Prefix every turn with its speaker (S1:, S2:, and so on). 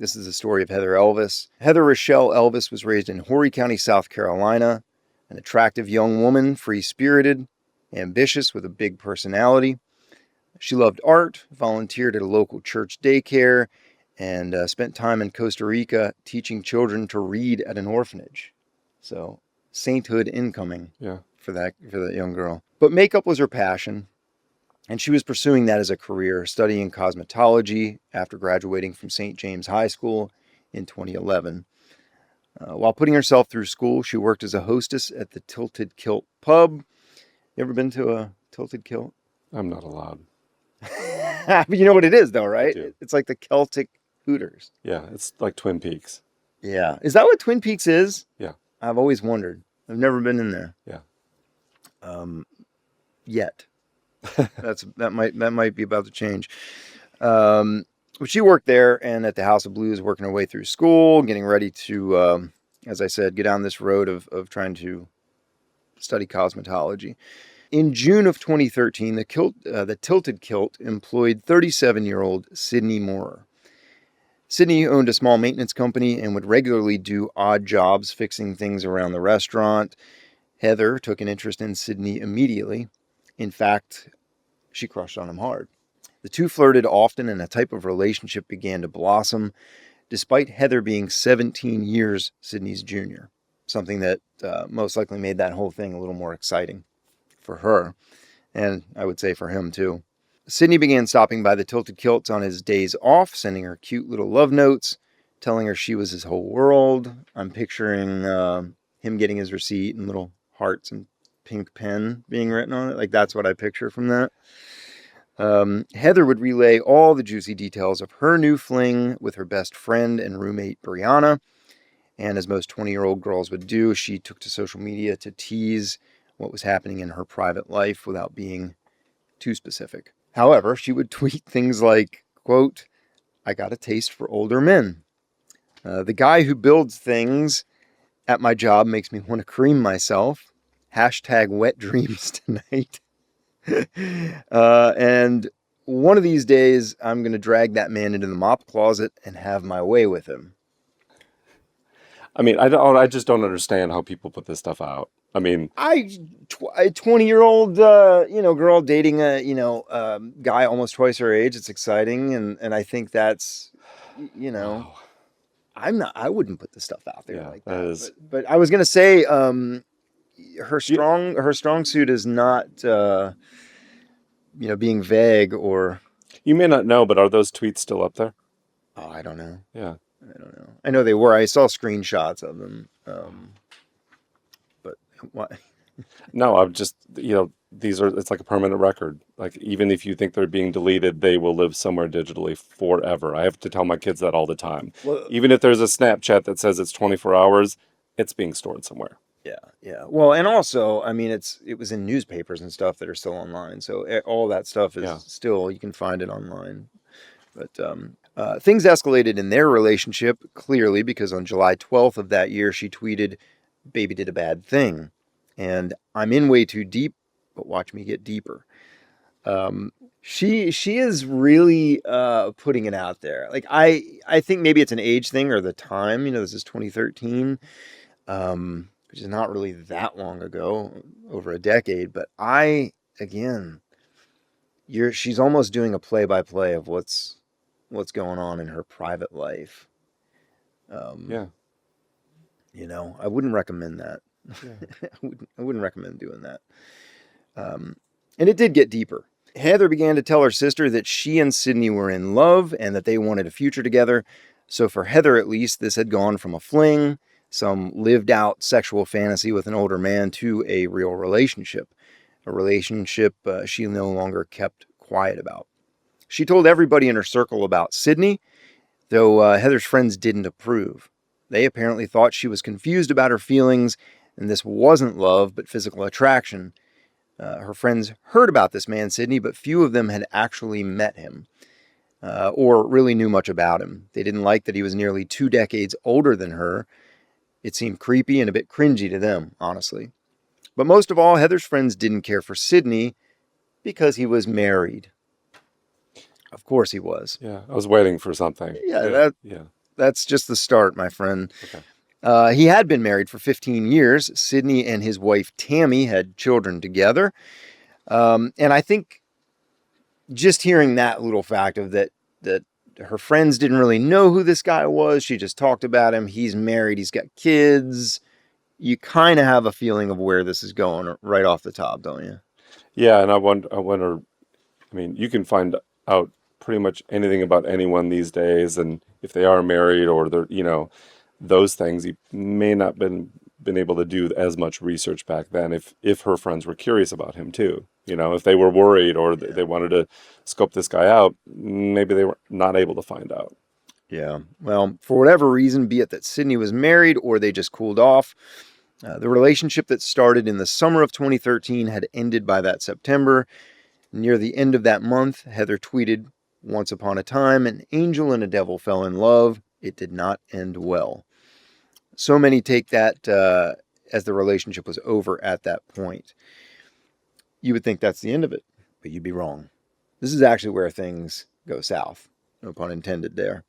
S1: This is the story of Heather Elvis. Heather Rochelle Elvis was raised in Horry County, South Carolina, an attractive young woman, free-spirited, ambitious with a big personality. She loved art, volunteered at a local church daycare, and spent time in Costa Rica teaching children to read at an orphanage. So, sainthood incoming for that young girl. But makeup was her passion, and she was pursuing that as a career, studying cosmetology after graduating from St. James High School in 2011. While putting herself through school, she worked as a hostess at the Tilted Kilt pub. You ever been to a Tilted Kilt?
S2: I'm not allowed.
S1: But you know what it is, though, right?
S2: I do.
S1: It's like the Celtic Hooters.
S2: Yeah, it's like Twin Peaks.
S1: Yeah. Is that what Twin Peaks is?
S2: Yeah.
S1: I've always wondered. I've never been in there.
S2: Yeah.
S1: Yet. that might be about to change. She worked there and at the House of Blues, working her way through school, getting ready to, as I said, get down this road of trying to study cosmetology. In June of 2013, the Tilted Kilt employed 37-year-old Sidney Moorer. Sidney owned a small maintenance company and would regularly do odd jobs fixing things around the restaurant. Heather took an interest in Sidney immediately. In fact, she crushed on him hard. The two flirted often, and a type of relationship began to blossom, despite Heather being 17 years Sidney's junior, something that most likely made that whole thing a little more exciting for her, and I would say for him too. Sidney began stopping by the Tilted Kilts on his days off, sending her cute little love notes, telling her she was his whole world. I'm picturing him getting his receipt and little hearts and pink pen being written on it. Like, that's what I picture from that. Heather would relay all the juicy details of her new fling with her best friend and roommate, Brianna. And as most 20-year-old girls would do, she took to social media to tease what was happening in her private life without being too specific. However, she would tweet things like, quote, "I got a taste for older men. The guy who builds things at my job makes me want to cream myself. Hashtag wet dreams tonight." And one of these days, I'm going to drag that man into the mop closet and have my way with him.
S2: I mean, I just don't understand how people put this stuff out. I mean,
S1: a 20-year-old, girl dating a, guy almost twice her age. It's exciting. And I think that's,
S2: wow.
S1: I wouldn't put this stuff out there like that.
S2: Is...
S1: But I was going to say, her strong suit is not, being vague or.
S2: You may not know, but are those tweets still up there?
S1: Oh, I don't know.
S2: Yeah.
S1: I don't know. I know they were. I saw screenshots of them. But why?
S2: No, I'm just, it's like a permanent record. Like, even if you think they're being deleted, they will live somewhere digitally forever. I have to tell my kids that all the time. Well, even if there's a Snapchat that says it's 24 hours, it's being stored somewhere.
S1: Yeah. Well, and also, I mean, it was in newspapers and stuff that are still online. So all that stuff is still, you can find it online. But things escalated in their relationship, clearly, because on July 12th of that year, she tweeted, "Baby did a bad thing. And I'm in way too deep, but watch me get deeper." She is really putting it out there. Like, I think maybe it's an age thing or the time. This is 2013, which is not really that long ago, over a decade. But she's almost doing a play-by-play of what's going on in her private life. I wouldn't recommend that. Yeah. I wouldn't recommend doing that. And it did get deeper. Heather began to tell her sister that she and Sidney were in love and that they wanted a future together. So for Heather, at least, this had gone from a fling, some lived out sexual fantasy with an older man, to a real relationship. A relationship she no longer kept quiet about. She told everybody in her circle about Sidney, though Heather's friends didn't approve. They apparently thought she was confused about her feelings, and this wasn't love, but physical attraction. Her friends heard about this man, Sidney, but few of them had actually met him or really knew much about him. They didn't like that he was nearly 2 decades older than her. It seemed creepy and a bit cringy to them, honestly. But most of all, Heather's friends didn't care for Sidney because he was married. Of course he was.
S2: Yeah, I was waiting for something.
S1: That's that's just the start, my friend.
S2: Okay.
S1: He had been married for 15 years. Sidney and his wife Tammy had children together. And I think just hearing that little fact of that her friends didn't really know who this guy was. She just talked about him. He's married. He's got kids. You kind of have a feeling of where this is going right off the top, don't you?
S2: Yeah, and I wonder. I mean, you can find out pretty much anything about anyone these days, and if they are married or they're, those things. You may not been able to do as much research back then if her friends were curious about him too. If they were worried or
S1: Yeah.
S2: they wanted to scope this guy out, maybe they were not able to find out.
S1: Yeah. Well, for whatever reason, be it that Sidney was married or they just cooled off, the relationship that started in the summer of 2013 had ended by that September. Near the end of that month, Heather tweeted, "Once upon a time, an angel and a devil fell in love. It did not end well." So many take that as the relationship was over at that point. You would think that's the end of it, but you'd be wrong. This is actually where things go south. No pun intended there.